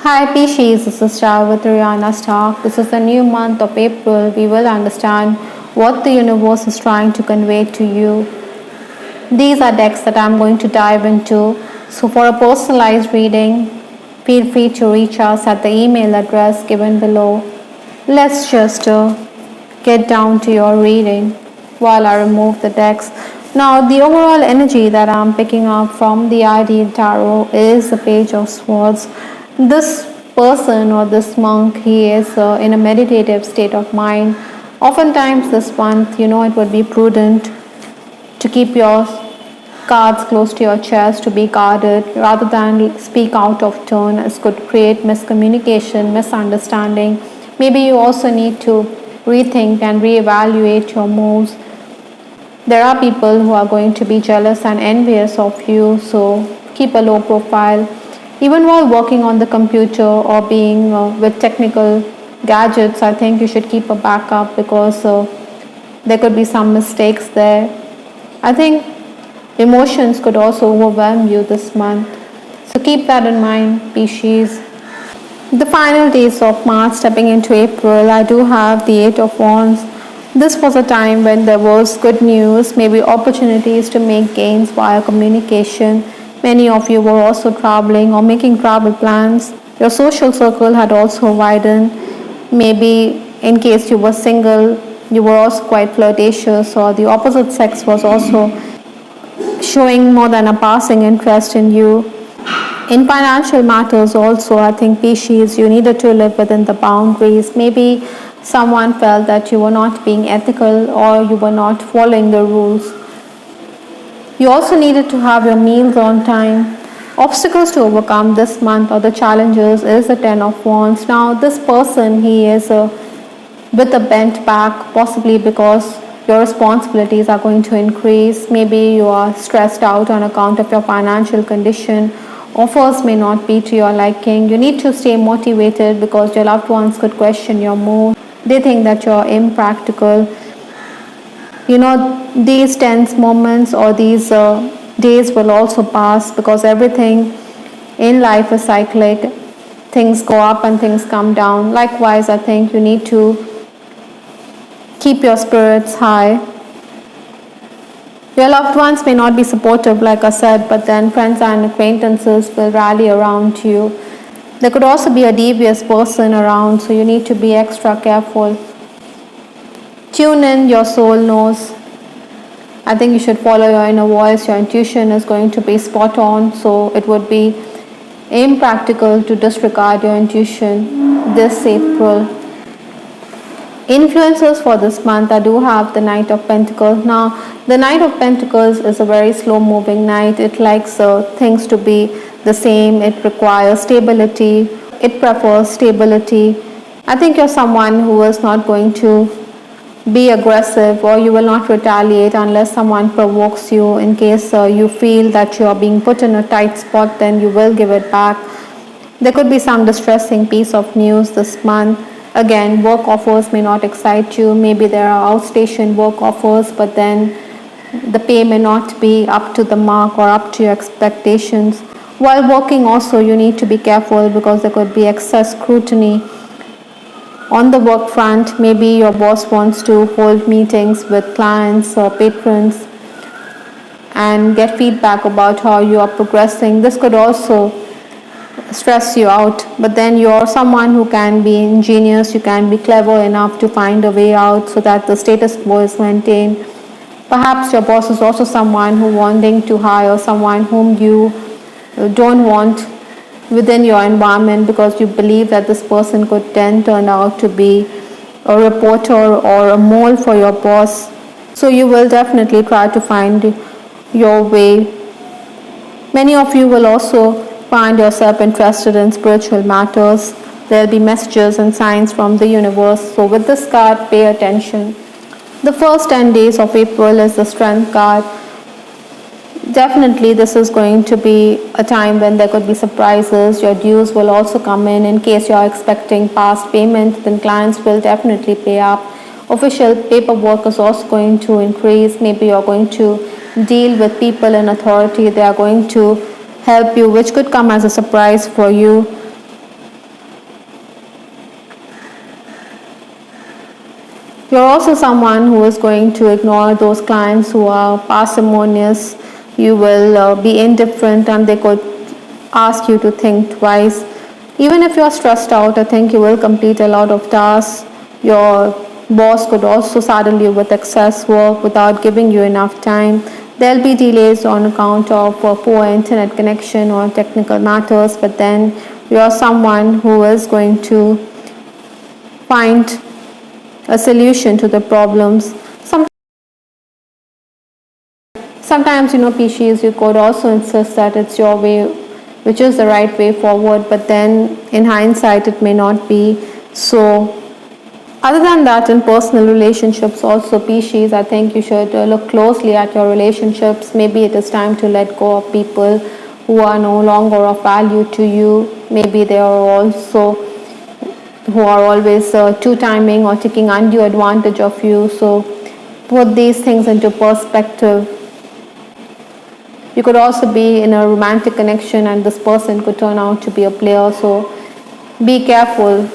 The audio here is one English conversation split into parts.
Hi Pisces, this is Star with Ariana Star. This is the new month of April. We will understand what the universe is trying to convey to you. These are decks that I'm going to dive into. So for a personalized reading, feel free to reach us at the email address given below. Let's just get down to your reading while I remove the decks. Now the overall energy that I'm picking up from the Ideal Tarot is the Page of Swords. This person or this monk, he is in a meditative state of mind. Oftentimes this month, it would be prudent to keep your cards close to your chest, to be guarded rather than speak out of turn, as could create miscommunication, misunderstanding. Maybe you also need to rethink and reevaluate your moves. There are people who are going to be jealous and envious of you, so keep a low profile. Even while working on the computer or being with technical gadgets, I think you should keep a backup because there could be some mistakes there. I think emotions could also overwhelm you this month. So keep that in mind, Pisces. The final days of March stepping into April, I do have the Eight of Wands. This was a time when there was good news, maybe opportunities to make gains via communication. Many of you were also traveling or making travel plans. Your social circle had also widened. Maybe in case you were single, you were also quite flirtatious, or the opposite sex was also showing more than a passing interest in you. In financial matters also, I think Pisces, you needed to live within the boundaries. Maybe someone felt that you were not being ethical or you were not following the rules. You also needed to have your meals on time. Obstacles to overcome this month or the challenges is the Ten of Wands. Now this person, he is with a bent back, possibly because your responsibilities are going to increase. Maybe you are stressed out on account of your financial condition. Offers may not be to your liking. You need to stay motivated because your loved ones could question your mood. They think that you're impractical. These tense moments or these days will also pass because everything in life is cyclic. Things go up and things come down. Likewise, I think you need to keep your spirits high. Your loved ones may not be supportive, like I said, but then friends and acquaintances will rally around you. There could also be a devious person around, so you need to be extra careful. Tune in, your soul knows. I think you should follow your inner voice. Your intuition is going to be spot on, so it would be impractical to disregard your intuition this April. Influences for this month, I do have the Knight of Pentacles. Now, the Knight of Pentacles is a very slow-moving knight. It likes things to be the same. It requires stability. It prefers stability. I think you're someone who is not going to be aggressive, or you will not retaliate unless someone provokes you. In case you feel that you are being put in a tight spot, then you will give it back. There could be some distressing piece of news this month. Again, work offers may not excite you. Maybe there are outstation work offers, but then the pay may not be up to the mark or up to your expectations. While working also, you need to be careful because there could be excess scrutiny. On the work front, maybe your boss wants to hold meetings with clients or patrons and get feedback about how you are progressing. This could also stress you out, but then you're someone who can be ingenious, you can be clever enough to find a way out so that the status quo is maintained. Perhaps your boss is also someone who wanting to hire someone whom you don't want within your environment because you believe that this person could then turn out to be a reporter or a mole for your boss. So you will definitely try to find your way. Many of you will also find yourself interested in spiritual matters. There will be messages and signs from the universe. So with this card, pay attention. The first 10 days of April is the Strength card. Definitely this is going to be a time when there could be surprises. Your dues will also come in case you are expecting past payment, then clients will definitely pay up. Official paperwork is also going to increase. Maybe you are going to deal with people in authority. They are going to help you, which could come as a surprise for you. You're also someone who is going to ignore those clients who are parsimonious. You will be indifferent and they could ask you to think twice. Even if you're stressed out, I think you will complete a lot of tasks. Your boss could also saddle you with excess work without giving you enough time. There'll be delays on account of poor internet connection or technical matters, but then you're someone who is going to find a solution to the problems. Sometimes, Pisces, you could also insist that it's your way, which is the right way forward, but then in hindsight, it may not be. So, other than that, in personal relationships, also, Pisces, I think you should look closely at your relationships. Maybe it is time to let go of people who are no longer of value to you. Maybe they are also who are always two-timing or taking undue advantage of you. So put these things into perspective. You could also be in a romantic connection and this person could turn out to be a player. So be careful.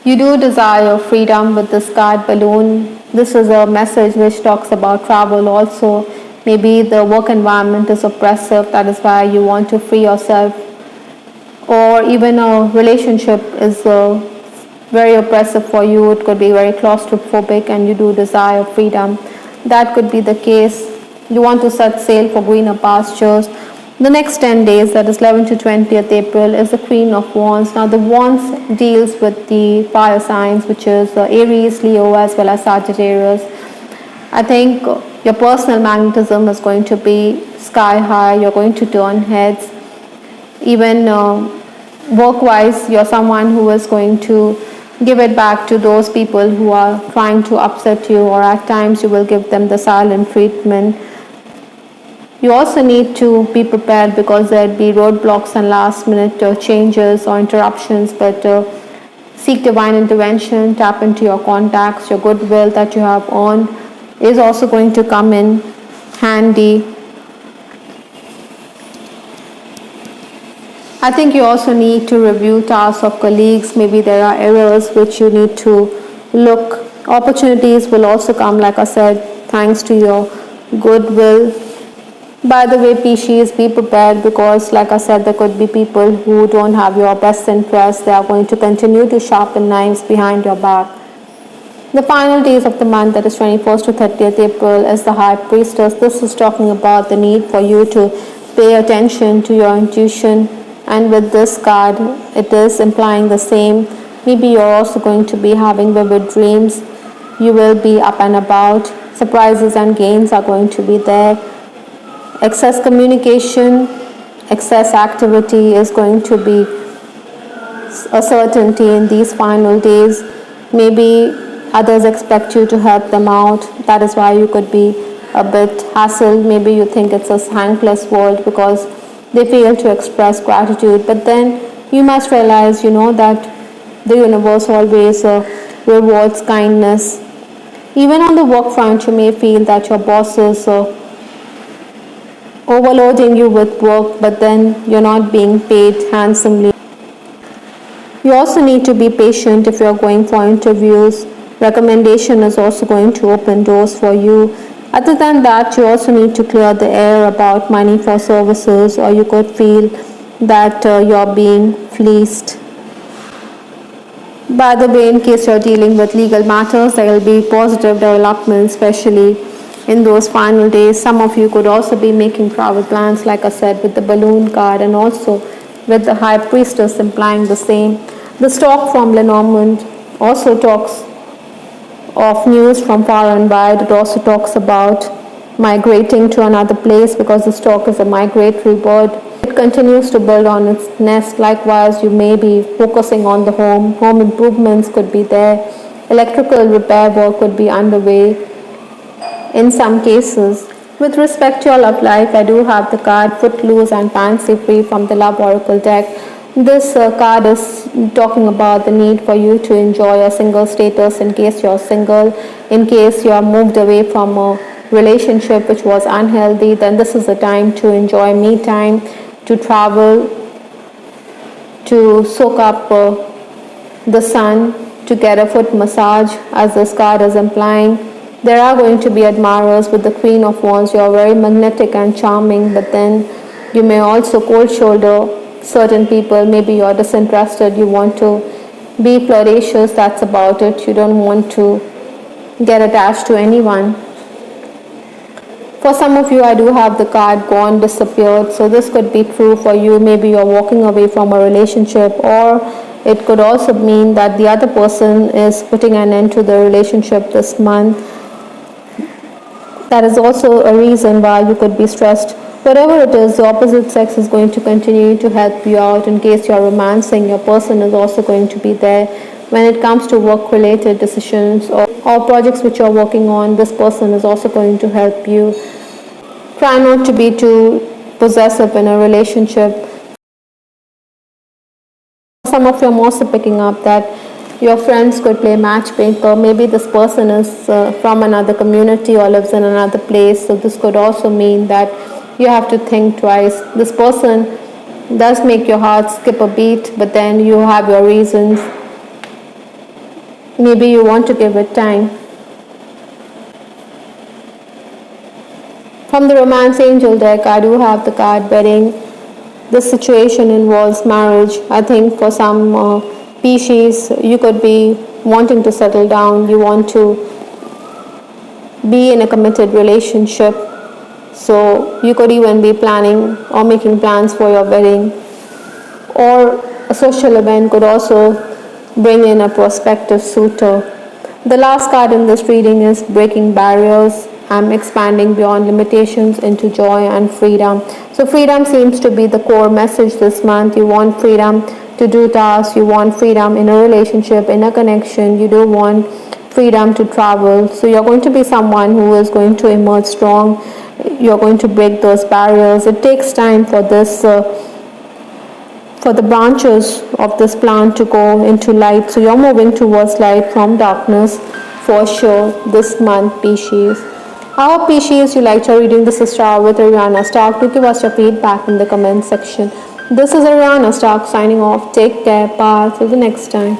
You do desire freedom with this card balloon. This is a message which talks about travel also. Maybe the work environment is oppressive. That is why you want to free yourself. Or even a relationship is very oppressive for you. It could be very claustrophobic and you do desire freedom. That could be the case. You want to set sail for greener pastures. The next 10 days, that is 11 to 20th April, is the Queen of Wands. Now the Wands deals with the fire signs, which is Aries, Leo, as well as Sagittarius. I think your personal magnetism is going to be sky high. You're going to turn heads. Even work-wise, you're someone who is going to give it back to those people who are trying to upset you, or at times you will give them the silent treatment. You also need to be prepared because there'll be roadblocks and last-minute changes or interruptions, but seek divine intervention, tap into your contacts. Your goodwill that you have earned is also going to come in handy. I think you also need to review tasks of colleagues. Maybe there are errors which you need to look. Opportunities will also come, like I said, thanks to your goodwill. By the way, Pisces, be prepared because, like I said, there could be people who don't have your best interests. They are going to continue to sharpen knives behind your back. The final days of the month, that is 21st to 30th April, is the High Priestess. This is talking about the need for you to pay attention to your intuition. And with this card, it is implying the same. Maybe you're also going to be having vivid dreams. You will be up and about. Surprises and gains are going to be there. Excess communication, excess activity is going to be a certainty in these final days. Maybe others expect you to help them out. That is why you could be a bit hassled. Maybe you think it's a thankless world because they fail to express gratitude, but then you must realize, that the universe always rewards kindness. Even on the work front, you may feel that your boss is overloading you with work, but then you're not being paid handsomely. You also need to be patient if you're going for interviews. Recommendation is also going to open doors for you. Other than that, you also need to clear the air about money for services, or you could feel that you're being fleeced. By the way, in case you're dealing with legal matters, there will be positive developments, especially in those final days. Some of you could also be making travel plans, like I said, with the balloon card, and also with the High Priestess implying the same. The stork from Lenormand also talks of news from far and wide. It also talks about migrating to another place because the stork is a migratory bird. It continues to build on its nest. Likewise, you may be focusing on the home. Home improvements could be there. Electrical repair work could be underway in some cases. With respect to your love life, I do have the card Footloose and Fancy Free from the Love Oracle deck. This card is talking about the need for you to enjoy a single status in case you're single. In case you're moved away from a relationship which was unhealthy, then this is the time to enjoy me time, to travel, to soak up the sun. to get a foot massage, as this card is implying. There are going to be admirers with the Queen of Wands. You are very magnetic and charming, but then you may also cold shoulder certain people. Maybe you are disinterested, you want to be flirtatious, that's about it. You don't want to get attached to anyone. For some of you, I do have the card gone, disappeared. So this could be true for you. Maybe you're walking away from a relationship, or it could also mean that the other person is putting an end to the relationship this month. That is also a reason why you could be stressed. Whatever it is, the opposite sex is going to continue to help you out. In case you're romancing, your person is also going to be there. When it comes to work-related decisions or projects which you're working on, this person is also going to help you. Try not to be too possessive in a relationship. Some of you are also picking up that your friends could play matchmaker. Maybe this person is from another community or lives in another place. So this could also mean that you have to think twice. This person does make your heart skip a beat, but then you have your reasons. Maybe you want to give it time. From the Romance Angel deck, I do have the card wedding. This situation involves marriage. I think for some Pisces, you could be wanting to settle down. You want to be in a committed relationship. So you could even be planning or making plans for your wedding. Or a social event could also bring in a prospective suitor. The last card in this reading is breaking barriers. I'm expanding beyond limitations into joy and freedom. So freedom seems to be the core message this month. You want freedom to do tasks. You want freedom in a relationship, in a connection. You do want freedom to travel. So you're going to be someone who is going to emerge strong. You're going to break those barriers. It takes time for this for the branches of this plant to go into light. So you're moving towards light from darkness for sure this month, Pisces. I hope, Pisces, you liked your reading. This is Star with Ariana Stark. Do give us your feedback in the comment section. This is Ariana Stark signing off. Take care. Bye. Till the next time.